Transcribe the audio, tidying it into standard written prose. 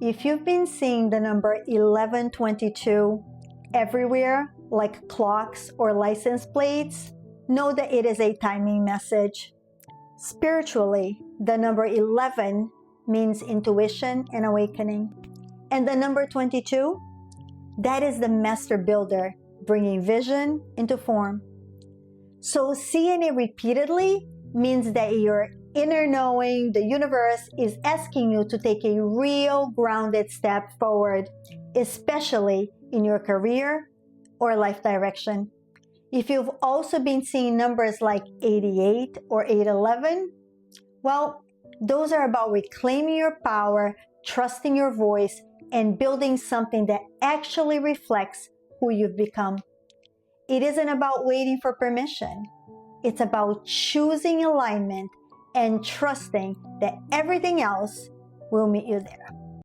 If you've been seeing the number 1122 everywhere, like clocks or license plates, know that it is a timing message. Spiritually, the number 11 means intuition and awakening. And the number 22, that is the master builder, bringing vision into form. So seeing it repeatedly means that your inner knowing, the universe, is asking you to take a real grounded step forward, especially in your career or life direction. If you've also been seeing numbers like 88 or 811, well, those are about reclaiming your power, trusting your voice, and building something that actually reflects who you've become. It isn't about waiting for permission. It's about choosing alignment and trusting that everything else will meet you there.